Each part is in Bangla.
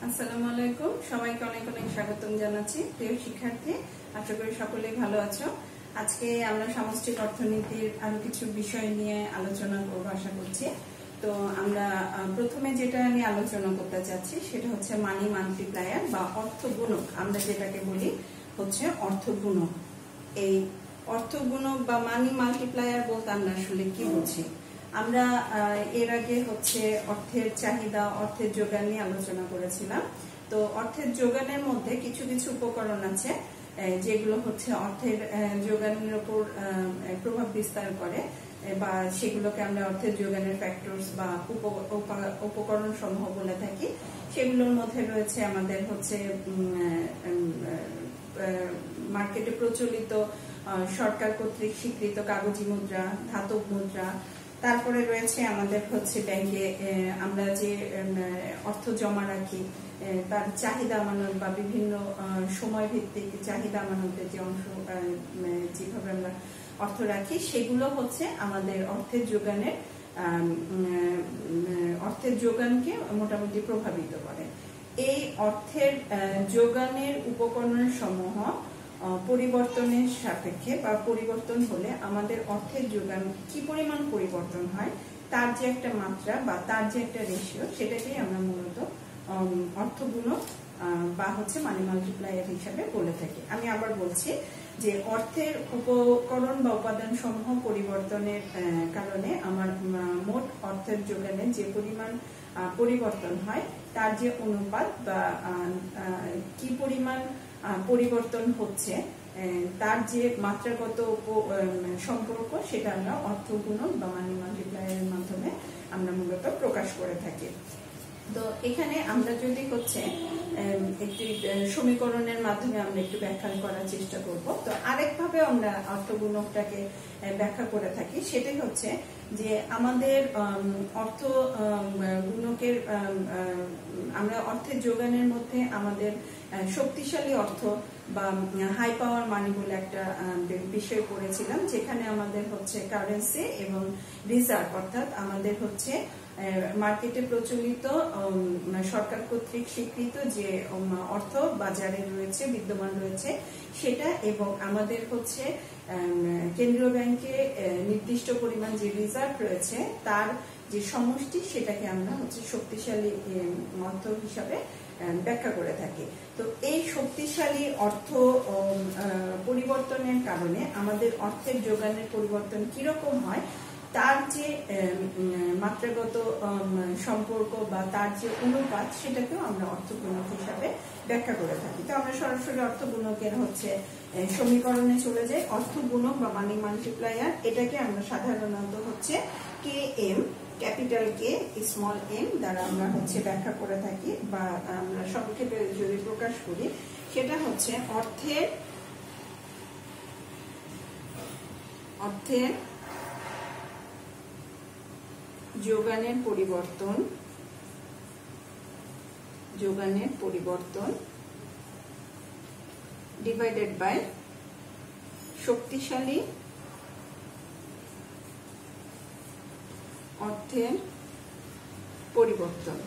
আসসালামু আলাইকুম, সবাইকে অনেক অনেক স্বাগতম জানাচ্ছি। প্রিয় শিক্ষার্থী, আশা করি সকলেই ভালো আছো। আজকে আমরা সামষ্টিক অর্থনীতির আরো কিছু বিষয় নিয়ে আলোচনা করব আশা করছি। তো আমরা প্রথমে যেটা নিয়ে আলোচনা করতে চাচ্ছি সেটা হচ্ছে মানি মাল্টিপ্লায়ার বা অর্থগুণক। আমরা যেটাকে বলি হচ্ছে অর্থগুণক। এই অর্থগুণক বা মানি মাল্টিপ্লায়ার বলতে আমরা আসলে কি বুঝি? আমরা এর আগে হচ্ছে অর্থের চাহিদা, অর্থের যোগান নিয়ে আলোচনা করেছিলাম। তো অর্থের যোগানের মধ্যে কিছু কিছু উপকরণ আছে যেগুলো হচ্ছে অর্থের যোগানের উপর প্রভাব বিস্তার করে, বা সেগুলোকে আমরা অর্থের যোগানের ফ্যাক্টরস বা উপকরণ সমূহ বলে থাকি। সেগুলোর মধ্যে রয়েছে আমাদের হচ্ছে মার্কেটে প্রচলিত সরকার কর্তৃক স্বীকৃত কাগজি মুদ্রা, ধাতব মুদ্রা। তারপরে রয়েছে আমাদের হচ্ছে ব্যাংকে আমরা যে অর্থ জমা রাখি তার চাহিদা আমানত বা বিভিন্ন সময় ভিত্তিক চাহিদা আমানতের যে অংশ যেভাবে আমরা অর্থ রাখি সেগুলো হচ্ছে আমাদের অর্থের যোগানকে মোটামুটি প্রভাবিত করে। এই অর্থের যোগানের উপকরণ সমূহ পরিবর্তনের সাপেক্ষে বা পরিবর্তন হলে আমাদের অর্থের যোগান কি পরিমাণ পরিবর্তন হয় তার যে একটা মাত্রা বা তার যে একটা রেশিও, সেটাকেই আমরা মূলত অর্থগুণক বা হচ্ছে মানি মাল্টিপ্লায়ার হিসাবে বলে থাকি। আমি আবার বলছি যে অর্থের উপকরণ বা উপাদান সমূহ পরিবর্তনের কারণে আমার মোট অর্থের যোগানে যে পরিমাণ পরিবর্তন হয় তার যে অনুপাত বা কি পরিমাণ পরিবর্তন হচ্ছে তার যে মাত্রাগত সম্পর্ক, সেটা আমরা অর্থগুণক বা মানি মাল্টিপ্লায়ারের মাধ্যমে আমরা মূলত প্রকাশ করে থাকি। তো এখানে আমরা যদি হচ্ছে একটি সমীকরণের মাধ্যমে আমরা একটু ব্যাখ্যা করার চেষ্টা করব। তো আরেকভাবে আমরা অর্থগুণকটাকে ব্যাখ্যা করে থাকি, সেটাই হচ্ছে যে আমাদের অর্থ গুণকের আমরা অর্থের যোগানের মধ্যে আমাদের শক্তিশালী অর্থ বা হাই পাওয়ার মানি বলে একটা বিষয় পড়েছিলাম, যেখানে আমাদের হচ্ছে কারেন্সি এবং রিজার্ভ, অর্থাৎ আমাদের হচ্ছে মার্কেটে প্রচলিত সরকার কর্তৃক স্বীকৃত যে অর্থ বাজারে রয়েছে, বিদ্যমান রয়েছে সেটা, এবং আমাদের হচ্ছে কেন্দ্রীয় ব্যাংকে নির্দিষ্ট পরিমাণ যে রিজার্ভ রয়েছে তার যে সমষ্টি, সেটাকে আমরা হচ্ছে শক্তিশালী অর্থ হিসাবে ব্যাখ্যা করে থাকি। তো এই শক্তিশালী অর্থ পরিবর্তনের কারণে আমাদের অর্থের যোগানের পরিবর্তন কিরকম হয় তার যে মাত্রাগত সম্পর্ক বা তার যে অনুপাত, সেটাকেও আমরা অর্থগুণক হিসাবে ব্যাখ্যা করে থাকি। তো আমরা সরাসরি অর্থগুণকের হচ্ছে সমীকরণে চলে যাই। অর্থগুণক বা মানি মাল্টিপ্লায়ার, এটাকে আমরা সাধারণত হচ্ছে কে এম, ক্যাপিটাল কে স্মল এম দ্বারা আমরা হচ্ছে ব্যাখ্যা করে থাকি, বা আমরা সংক্ষেপে যদি প্রকাশ করি সেটা হচ্ছে অর্থের যোগানের পরিবর্তন ডিভাইডেড বাই শক্তিশালী অর্থের পরিবর্তন।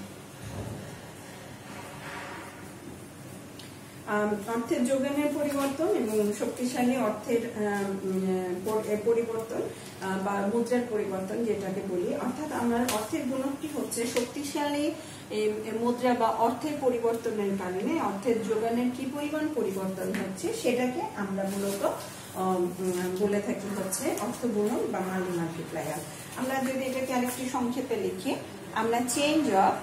অর্থের যোগানের পরিবর্তন এবং শক্তিশালী অর্থের পরিবর্তন বা মুদ্রার পরিবর্তন যেটাকে বলি, অর্থাৎ আমার অর্থের গুণকটি হচ্ছে শক্তিশালী মুদ্রা বা অর্থের পরিবর্তনের কারণে অর্থের যোগানের কি পরিমাণ পরিবর্তন হচ্ছে সেটাকে আমরা মূলত বলে থাকি হচ্ছে অর্থগুণক বা মানি মাল্টিপ্লায়ার। আমরা যদি এটাকে আরেকটি সংক্ষেপে লিখি, আমরা change of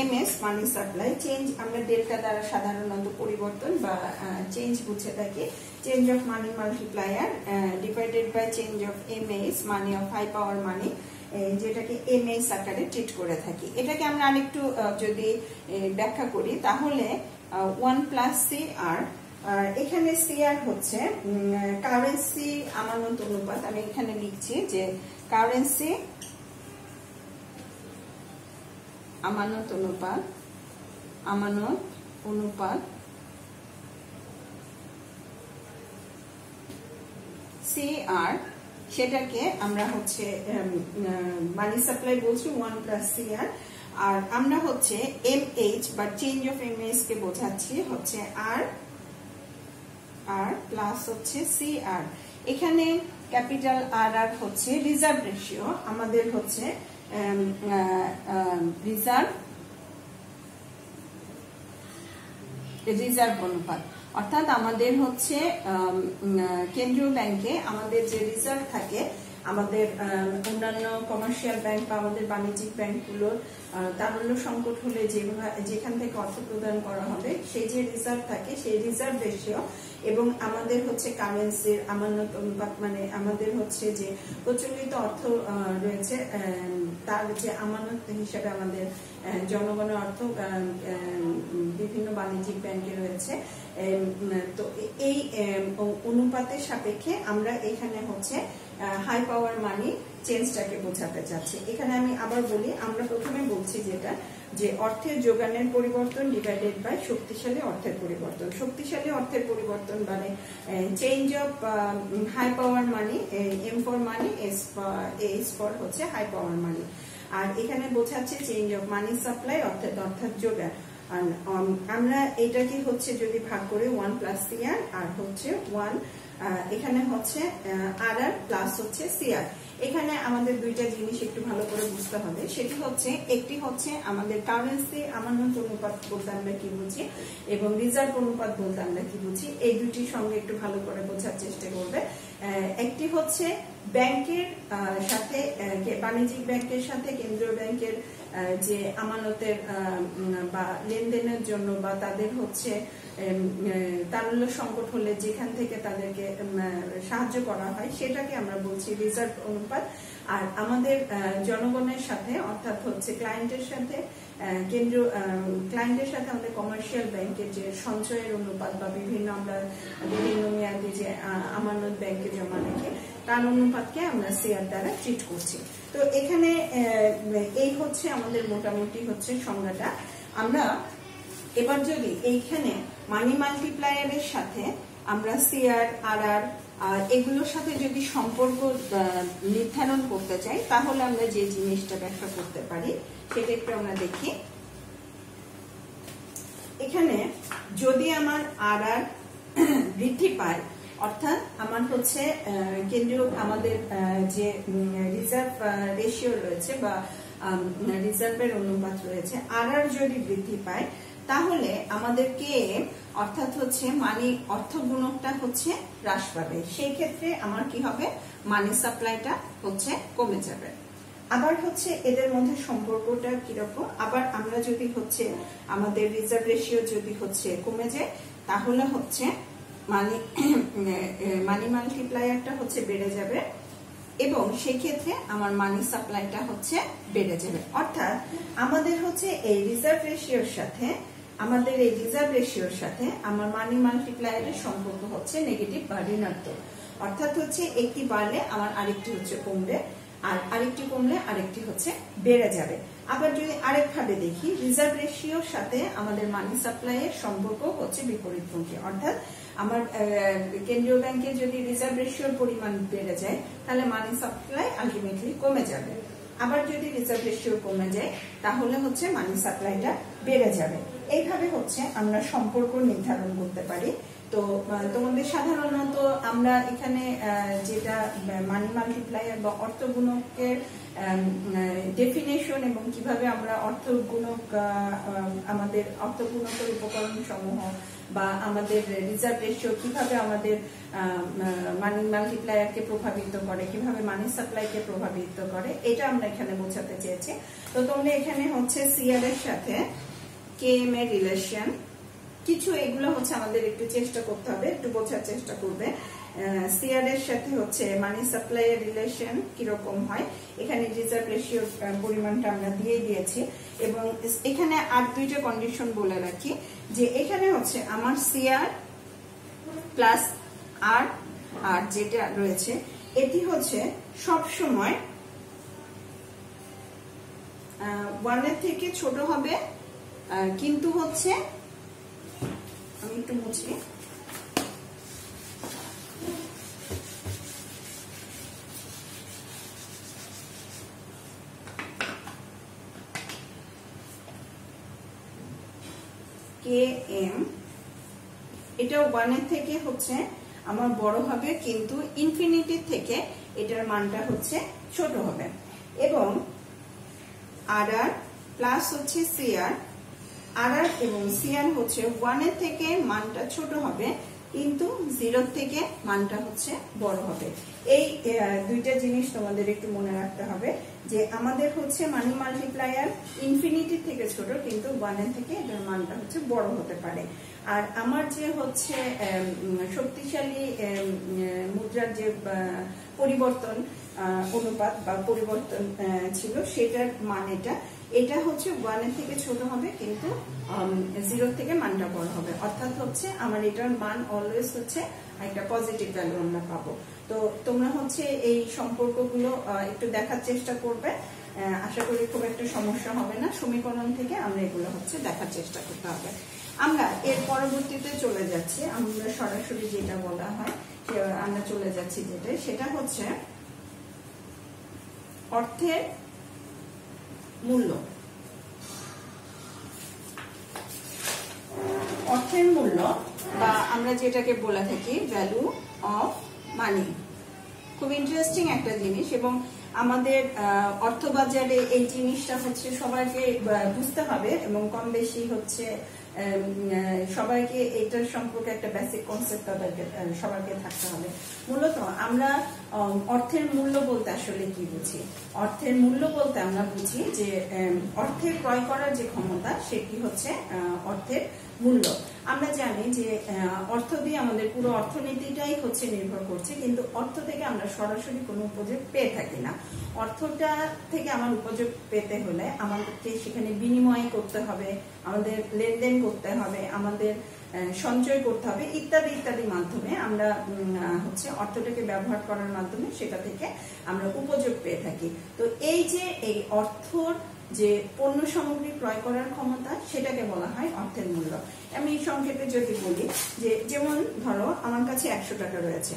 MS money supply, change আমরা ডেল্টা দ্বারা সাধারণত পরিবর্তন বা চেঞ্জ বুঝে থাকি, change of money multiplier divided by change of MS money of high power money, যেটাকে এমএস আকারে ট্রিট করে থাকি। এটাকে আমরা আরেকটু যদি ব্যাখ্যা করি তাহলে 1+CR, এখানে সিআর হচ্ছে কারেন্সি আমানত অনুপাত। আমি এখানে লিখছি যে কারেন্সি আমানত অনুপাত CR, সেটাকে আমরা হচ্ছে মানি সাপ্লাই বলছি 1+CR, আর আমরা হচ্ছে MH বা চেঞ্জ অফ MH কে বোঝাচ্ছি হচ্ছে R প্লাস হচ্ছে CR। এখানে ক্যাপিটাল R হচ্ছে রিজার্ভ রেশিও, আমাদের হচ্ছে রিজার্ভ অনুপাত, অর্থাৎ আমাদের হচ্ছে কেন্দ্রীয় ব্যাংকে আমাদের যে রিজার্ভ থাকে, আমাদের অন্যান্য কমার্শিয়াল ব্যাংক বা আমাদের বাণিজ্যিক ব্যাংকগুলোর তারল্য সংকট হলে যেখান থেকে অর্থ প্রদান করা হবে সেই যে রিজার্ভ থাকে সেই রিজার্ভ রেশিও এবং আমাদের হচ্ছে কারেন্সির আমানত অনুপাত, মানে আমাদের হচ্ছে যে প্রচলিত অর্থ রয়েছে তার যে আমানত হিসাবে আমাদের জনগণের অর্থ বিভিন্ন বাণিজ্যিক ব্যাংকে রয়েছে। তো এই অনুপাতের সাপেক্ষে আমরা এখানে হচ্ছে হাই পাওয়ার মানি চেঞ্জটাকে বোঝাতে চাচ্ছি। এখানে আমি আবার বলি, আমরা প্রথমে বলছি যেটা যে অর্থের যোগানের পরিবর্তন ডিভাইডেড বাই শক্তিশালী অর্থের পরিবর্তন। শক্তিশালী অর্থের পরিবর্তন মানে change of high power money, M for money, S for হচ্ছে হাই পাওয়ার মানি। আর এখানে বোঝাচ্ছে চেঞ্জ অফ মানি সাপ্লাই অর্থাৎ যোগান। আমরা এটাকে হচ্ছে যদি ভাগ করে 1 প্লাস CR আর হচ্ছে 1 এখানে হচ্ছে RR প্লাস হচ্ছে CR। এখানে আমাদের দুইটা জিনিস একটু ভালো করে বুঝতে হবে, সেটি হচ্ছে একটি হচ্ছে আমাদের কারেন্সি আমানত অনুপাত বলতে আমরা কি বুঝি এবং রিজার্ভ অনুপাত বলতে আমরা কি বুঝি, এই দুটির সঙ্গে একটু ভালো করে বোঝার চেষ্টা করবে। একটি হচ্ছে ব্যাংকের সাথে, বাণিজ্যিক ব্যাংকের সাথে কেন্দ্রীয় ব্যাংকের যে আমানতের বা লেনদেনের জন্য বা তাদের হচ্ছে তারল্য সংকট হলে যেখান থেকে তাদেরকে সাহায্য করা হয় সেটাকে আমরা বলছি রিজার্ভ অনুপাত। আর আমাদের জনগণের সাথে অর্থাৎ হচ্ছে ক্লায়েন্টের সাথে ক্লায়েন্টের সাথে আমাদের কমার্শিয়াল ব্যাংকের যে সঞ্চয়ের অনুপাত বা আমরা বিভিন্ন মেয়াদে যে আমানত ব্যাংকে জমা রেখে তার অনুপাতকে আমরা CR দ্বারা ট্রিট করছি। তো এখানে এই হচ্ছে আমাদের মোটামুটি হচ্ছে সংজ্ঞাটা। আমরা এবার যদি এইখানে মানি মাল্টিপ্লায়ারের সাথে আমরা CR RR এগুলোর সাথে যদি সম্পর্ক নির্ধারণ করতে চাই তাহলে আমরা যে জিনিসটা ব্যাখ্যা করতে পারি সেটা একটু আমরা দেখি। এখানে যদি আমার RR বৃদ্ধি পায়, অর্থাৎ আমার হচ্ছে কেন্দ্রীয় আমাদের যে রিজার্ভ রেশিও রয়েছে বা রিজার্ভের অনুপাত রয়েছে, RR যদি বৃদ্ধি পায় তাহলে আমাদেরকে অর্থাৎ হচ্ছে মানি অর্থ গুণকটা হচ্ছে হ্রাস পাবে। সেই ক্ষেত্রে আমার কি হবে, মানি সাপ্লাইটা হচ্ছে কমে যাবে। আবার হচ্ছে এদের মধ্যে সম্পর্কটা কিরকম, আবার আমরা যদি হচ্ছে আমাদের রিজার্ভ রেশিও যদি হচ্ছে কমে যায় তাহলে হচ্ছে মানি মাল্টিপ্লায়ারটা হচ্ছে বেড়ে যাবে এবং সেই ক্ষেত্রে আমার মানি সাপ্লাইটা হচ্ছে বেড়ে যাবে। অর্থাৎ আমাদের হচ্ছে এই রিজার্ভ রেশিওর সাথে আমার মানি মাল্টিপ্লায়ারের সম্পর্ক হচ্ছে নেগেটিভ বা ঋণাত্মক। অর্থাৎ হচ্ছে একটি বাড়লে আমার আরেকটি হচ্ছে কমবে আর আরেকটি কমলে আরেকটি হচ্ছে বেড়ে যাবে। আবার যদি আরেকভাবে দেখি, রিজার্ভ রেশিওর সাথে আমাদের মানি সাপ্লাইয়ের সম্পর্ক হচ্ছে বিপরীতমুখী। অর্থাৎ আমার কেন্দ্রীয় ব্যাংকে যদি রিজার্ভ রেশিওর পরিমাণ বেড়ে যায় তাহলে মানি সাপ্লাই আলটিমেটলি কমে যাবে। আবার যদি রিজার্ভ রেশিও কমে যায় তাহলে হচ্ছে মানি সাপ্লাইটা বেড়ে যাবে। এইভাবে হচ্ছে আমরা সম্পর্ক নির্ধারণ করতে পারি। তো তোমাদের সাধারণত আমরা এখানে যেটা মানি মাল্টিপ্লায়ার বা অর্থ গুণকের ডেফিনেশন এবং কিভাবে আমরা অর্থ গুণক আমাদের অর্থ গুণকের উপকরণ সমূহ বা আমাদের রিজার্ভ রেশিও কিভাবে আমাদের মানি মাল্টিপ্লায়ারকে প্রভাবিত করে, কিভাবে মানি সাপ্লাইকে প্রভাবিত করে, এটা আমরা এখানে বোঝাতে চেয়েছি। তো তোমরা এখানে হচ্ছে CR এর সাথে KM এর রিলেশন কিছু এগুলো হচ্ছে আমাদের একটু চেষ্টা করতে হবে, একটু বোঝার চেষ্টা করবে। CR এর সাথে হচ্ছে মানি সাপ্লাই এর রিলেশন কিরকম হয়, এখানে রিজার্ভ রেশিওর পরিমাণটা আমরা দিয়ে দিয়েছি এবং এখানে আর দুইটা কন্ডিশন বলে রাখি যে এখানে হচ্ছে আমার CR প্লাস R আর যেটা রয়েছে এটি হচ্ছে সব সময় 1 এর থেকে ছোট হবে, কিন্তু হচ্ছে আমি একটু মুছি, কে এম, এটাও 1 এর থেকে হচ্ছে আমার বড় হবে, কিন্তু ইনফিনিটি থেকে এটার মানটা হচ্ছে ছোট হবে। এবং আর আর প্লাস হচ্ছে সিআর, আর আর এবং সিআর হচ্ছে 1 এর থেকে মানটা ছোট হবে, কিন্তু 0 থেকে মানটা হচ্ছে বড় হবে। এই দুইটা জিনিস তোমাদের একটু মনে রাখতে হবে, যে আমাদের হচ্ছে মানি মাল্টিপ্লায়ার ইনফিনিটি থেকে ছোট, কিন্তু 1 এর থেকে এটার মানটা হচ্ছে বড় হতে পারে। আর আমার যে হচ্ছে শক্তিশালী মুদ্রার যে পরিবর্তন অনুপাত বা পরিবর্তন ছিল, সেটার মান এটা হচ্ছে 1 এর থেকে ছোট হবে, কিন্তু 0 থেকে মানটা বড় হবে। অর্থাৎ হচ্ছে আমার এটার মান অলওয়েজ হচ্ছে একটা পজিটিভ ভ্যালু আমরা পাবো। তো তোমরা হচ্ছে এই সম্পর্কগুলো একটু দেখার চেষ্টা করবে, আশা করি খুব একটা সমস্যা হবে না। সমীকরণ থেকে আমরা এগুলো হচ্ছে দেখার চেষ্টা করতে হবে। আমরা এর পরবর্তীতে চলে যাচ্ছি, আমরা সরাসরি যেটা বলা হয় আমরা চলে যাচ্ছি সেটা হচ্ছে অর্থের মূল্য। অর্থের মূল্য বা আমরা যেটাকে বলে থাকি ভ্যালু অফ মানি, খুব ইন্টারেস্টিং একটা জিনিস। এবং আমাদের অর্থবাজারে এই জিনিসটা হচ্ছে সবাইকে বুঝতে হবে, এবং কম বেশি হচ্ছে সবাইকে এটার সম্পর্কে একটা বেসিক কনসেপ্ট তাদেরকে সবাইকে থাকতে হবে। মূলত আমরা অর্থের মূল্য বলতে আসলে কি বুঝি? অর্থের মূল্য বলতে আমরা বুঝি যে অর্থের ক্রয় করার যে ক্ষমতা, সেটি হচ্ছে অর্থের মূল্য। আমরা জানি যে অর্থ দিয়ে আমাদের পুরো অর্থনীতিটাই হচ্ছে নির্ভর করছে, কিন্তু অর্থ থেকে আমরা সরাসরি কোনো উপযোগ পেয়ে থাকি না। অর্থটা থেকে আমার উপযোগ পেতে হলে আমাদেরকে সেখানে বিনিময় করতে হবে, আমাদের লেনদেন করতে হবে, আমাদের সঞ্চয় করতে হবে, ইত্যাদি ইত্যাদি মাধ্যমে আমরা হচ্ছে অর্থটাকে ব্যবহার করার মাধ্যমে সেটা থেকে আমরা উপযোগ পেয়ে থাকি। তো এই যে এই অর্থর যে পণ্য সামগ্রী ক্রয় করার ক্ষমতা, সেটাকে বলা হয় অর্থের মূল্য। আমি সংক্ষেপে যদি বলি যে, যেমন ধরো আমার কাছে 100 টাকা রয়েছে,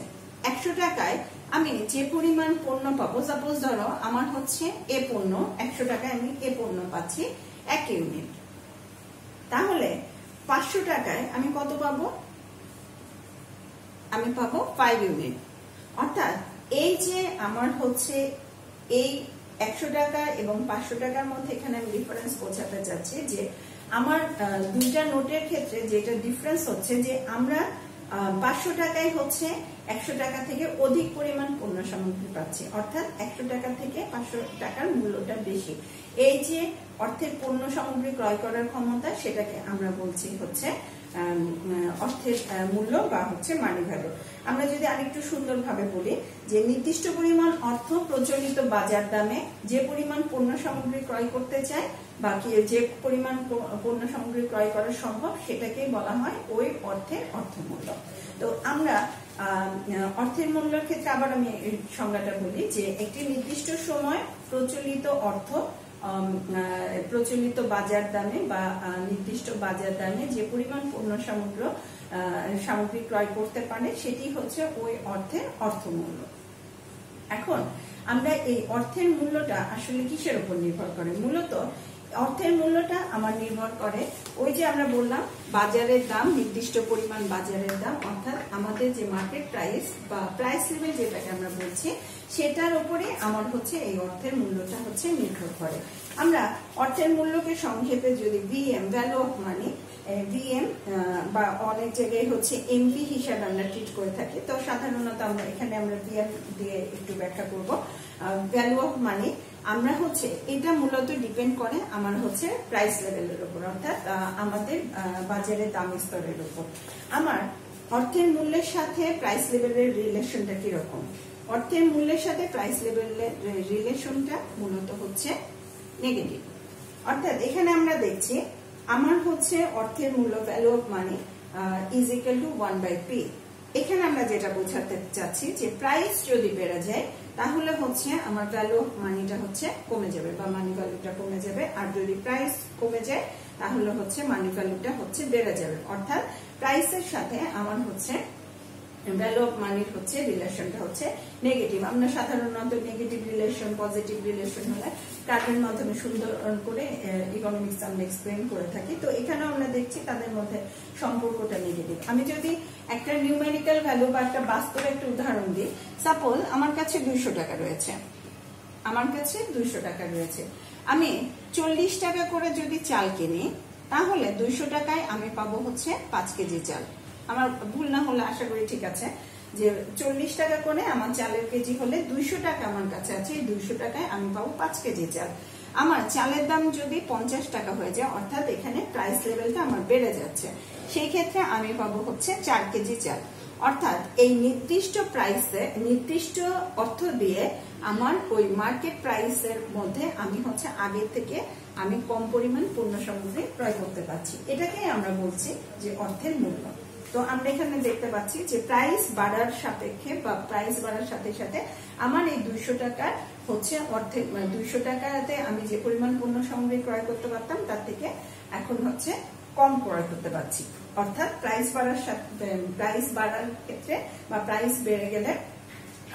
100 টাকায় আমি যে পরিমাণ পণ্য পাবো, সাপোজ ধরো আমার হচ্ছে এ পণ্য, 100 টাকায় আমি এ পণ্য পাচ্ছি 1 ইউনিট, তাহলে 500 টাকায় আমি কত পাবো? আমি পাবো 5 ইউনিট। অর্থাৎ এই যে আমার হচ্ছে এই 100 টাকা এবং 500 টাকার মধ্যে এখানে আমি ডিফারেন্স বোঝাতে চাচ্ছি যে আমার দুইটা নোটের ক্ষেত্রে যেটা ডিফারেন্স হচ্ছে যে আমরা 500 টাকায় হচ্ছে 100 টাকা থেকে অধিক পরিমাণ পণ্য সামগ্রী পাচ্ছি, অর্থাৎ 100 টাকা থেকে 500 টাকার মূল্যটা বেশি। এই যে অর্থের পণ্য সামগ্রী ক্রয় করার ক্ষমতা, সেটাকে আমরা বলছি হচ্ছে অর্থের মূল্য বা হচ্ছে মানি ভ্যালু। আমরা যদি আরেকটু সুন্দরভাবে বলি যে নির্দিষ্ট পরিমাণ অর্থ প্রচলিত বাজার দামে যে পরিমাণ পণ্য সামগ্রী ক্রয় করতে চায় বা যে পরিমাণ পণ্য সামগ্রী ক্রয় করা সম্ভব, সেটাকেই বলা হয় ওই অর্থের অর্থমূল্য। তো আমরা অর্থের মূল্যের ক্ষেত্রে আবার আমি সংজ্ঞাটা বলি যে একটি নির্দিষ্ট সময় প্রচলিত অর্থ প্রচলিত বাজার দামে বা নির্দিষ্ট বাজার দামে যে পরিমাণ পণ্য সামগ্রী ক্রয় করতে পারে, সেটি হচ্ছে ওই অর্থের অর্থমূল্য। এখন আমরা এই অর্থের মূল্যটা আসলে কিসের উপর নির্ভর করে? মূলত অর্থের মূল্যটা আমার নির্ভর করে ওই যে আমরা বললাম বাজারের দাম, নির্দিষ্ট পরিমাণ বাজারের দাম, অর্থাৎ আমাদের যে মার্কেট প্রাইস বা প্রাইস লেভেল যেটাকে আমরা বলছি, সেটার উপরে আমার হচ্ছে এই অর্থের মূল্যটা হচ্ছে নির্ভর করে। আমরা অর্থের মূল্যকে সংক্ষেপে যদি VM, value of money, VM বা অনেক জায়গায় হচ্ছে এমভি হিসাবে আমরা ট্রিট করে থাকি, তো সাধারণত আমরা এখানে আমরা ভিএম দিয়ে একটু ব্যাখ্যা করব। ভ্যালু অফ মানি আমরা হচ্ছে এটা মূলত ডিপেন্ড করে আমার হচ্ছে প্রাইস লেভেলের উপর, অর্থাৎ আমাদের বাজারের দাম স্তরের উপর। আমার অর্থের মূল্যের সাথে প্রাইস লেভেলের রিলেশনটা কিরকম? অর্থের মূল্যের সাথে প্রাইস লেভেলের রিলেশনটা মূলত হচ্ছে নেগেটিভ। অর্থাৎ এখানে আমরা দেখছি আমার হচ্ছে অর্থের মূল্য, value of money is equal to 1/p। এখানে আমরা যেটা বোঝাতে চাচ্ছি যে প্রাইস যদি বেড়ে যায়, তাহলে হচ্ছে আমার ভ্যালু অফ মানিটা হচ্ছে কমে যাবে বা মানি ভ্যালুটা কমে যাবে, আর যদি প্রাইস কমে যায় তাহলে হচ্ছে মানি ভ্যালুটা হচ্ছে বেড়ে যাবে। অর্থাৎ প্রাইসের সাথে আমার হচ্ছে ভ্যালু অফ মানির হচ্ছে রিলেশনটা হচ্ছে নেগেটিভ। আমরা সাধারণত নেগেটিভ রিলেশন, পজিটিভ রিলেশন হলে কার্ডের মাধ্যমে সুন্দর করে ইকোনমিক্স আমরা এক্সপ্লেন করে থাকি। তো এখানেও আমরা দেখছি তাদের মধ্যে সম্পর্কটা নেগেটিভ। আমি যদি একটা নিউমেরিক্যাল ভ্যালু বা একটা বাস্তব একটা উদাহরণ দিই, সাপোজ আমার কাছে 200 টাকা রয়েছে, আমার কাছে 200 টাকা রয়েছে, আমি 40 টাকা করে যদি চাল কিনি তাহলে 200 টাকায় আমি পাবো হচ্ছে 5 কেজি চাল। আমার ভুল না হলে আশা করি ঠিক আছে, যে 40 টাকা করে আমার চালের কেজি হলে 200 টাকা আমার কাছে আছে, এই 200 টাকায় আমি পাবো 5 কেজি চাল। আমার চালের দাম যদি 50 টাকা হয়ে যায়, অর্থাৎ এখানে প্রাইস লেভেলটা আমার বেড়ে যাচ্ছে, সেই ক্ষেত্রে আমি পাবো হচ্ছে 4 কেজি চাল। অর্থাৎ এই নির্দিষ্ট প্রাইসে নির্দিষ্ট অর্থ দিয়ে আমার ওই মার্কেট প্রাইসের মধ্যে আমি হচ্ছে আগের থেকে আমি কম পরিমাণ পণ্য সামগ্রী ক্রয় করতে পারছি। এটাকেই আমরা বলছি যে অর্থের মূল্য। তো আমরা এখানে দেখতে পাচ্ছি যে প্রাইস বাড়ার সাপেক্ষে বা প্রাইস বাড়ার সাথে সাথে আমার এই 200 টাকার হচ্ছে অর্থের 200 টাকাতে আমি যে পরিমাণ পণ্য সামগ্রী ক্রয় করতে পারতাম তার থেকে এখন হচ্ছে কম ক্রয় করতে পারছি। অর্থাৎ প্রাইস বাড়ার ক্ষেত্রে বা প্রাইস বেড়ে গেলে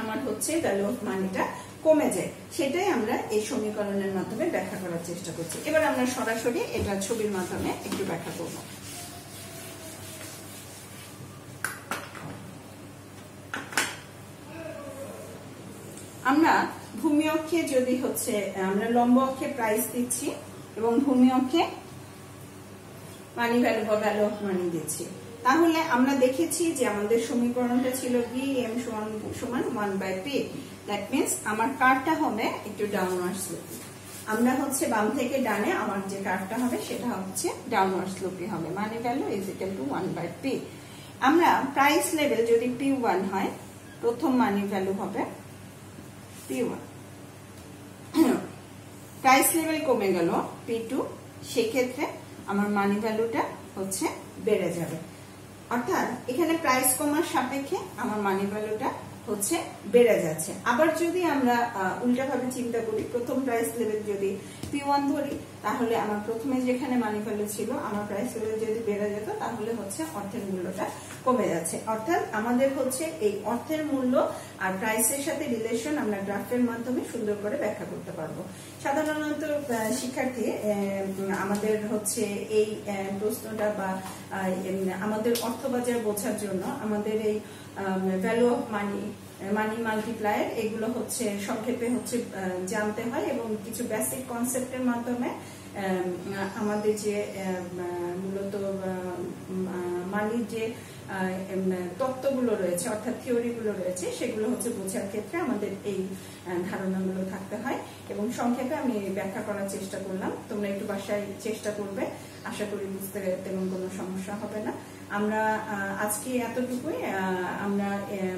আমার হচ্ছে ভ্যালু অফ মানিটা কমে যায়। সেটাই আমরা এই সমীকরণের মাধ্যমে ব্যাখ্যা করার চেষ্টা করছি। এবার আমরা সরাসরি এটা ছবির মাধ্যমে একটু ব্যাখ্যা করব। আমরা ভূমি অক্ষে যদি হচ্ছে আমরা লম্ব অক্ষে প্রাইস দিচ্ছি এবং ভূমি অক্ষে মানি ভ্যালু বা ভ্যালু অফ মানি দিচ্ছি, তাহলে আমরা দেখেছি যে আমাদের সমীকরণটা ছিল VM সমান 1/P। দ্যাট মিনস আমার কার্ভটা হবে একটু ডাউনওয়ার্ড স্লোপি। আমরা হচ্ছে বাম থেকে ডানে আমার যে কার্ভটা হবে সেটা হচ্ছে ডাউনওয়ার্ড স্লোপি হবে। মানি value is equal to 1/P। আমরা প্রাইস লেভেল যদি P1 হয়, প্রথম মানি ভ্যালু হবে P1। প্রাইস লেভেল কমে গেল P2, সেই ক্ষেত্রে আমার মানি ভ্যালুটা হচ্ছে বেড়ে যাবে। অর্থাৎ এখানে প্রাইস কমার সাপেক্ষে আমার মানি ভ্যালুটা হচ্ছে বেড়ে যাচ্ছে। আবার যদি আমরা উল্টাভাবে চিন্তা করি, প্রথম প্রাইস লেভেল যদি P1 ধরি, তাহলে আমার প্রথমে যেখানে মানি ভ্যালু ছিল আমার প্রাইস লেভেল যদি বেড়ে যেত তাহলে হচ্ছে অর্থের মূল্যটা কমে যাচ্ছে। অর্থাৎ আমাদের হচ্ছে এই অর্থের মূল্য আর প্রাইসের সাথে রিলেশন আমরা গ্রাফের মাধ্যমে সুন্দর করে ব্যাখ্যা করতে পারবো। সাধারণত শিক্ষার্থী আমাদের হচ্ছে এই প্রশ্নটা বা আমাদের অর্থবাজার বোঝার জন্য আমাদের এই value of money, money multiplier, এগুলো হচ্ছে সংক্ষেপে হচ্ছে জানতে হয় এবং কিছু বেসিক কনসেপ্টের মাধ্যমে আমাদের যে মূলত মানির যে তত্ত্বগুলো রয়েছে অর্থাৎ থিওরিগুলো রয়েছে সেগুলো হচ্ছে বোঝার ক্ষেত্রে আমাদের এই ধারণাগুলো থাকতে হয়। এবং সংক্ষেপে আমি ব্যাখ্যা করার চেষ্টা করলাম, তোমরা একটু বাসায় চেষ্টা করবে, আশা করি বুঝতে তেমন কোনো সমস্যা হবে না। আমরা আজকে এতটুকুই, আমরা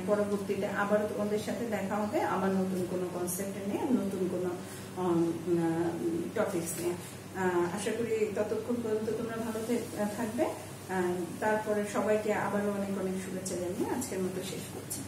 পরবর্তীতে আবার তোমাদের সাথে দেখা হবে আবার নতুন কোনো কনসেপ্ট নিয়ে, নতুন কোনো টপিকস নিয়ে। আশা করি ততক্ষণ পর্যন্ত তোমরা ভালো থাকবে। তারপরে সবাইকে আবারও অনেক অনেক শুভেচ্ছা জানিয়ে আজকের মতো শেষ করছি।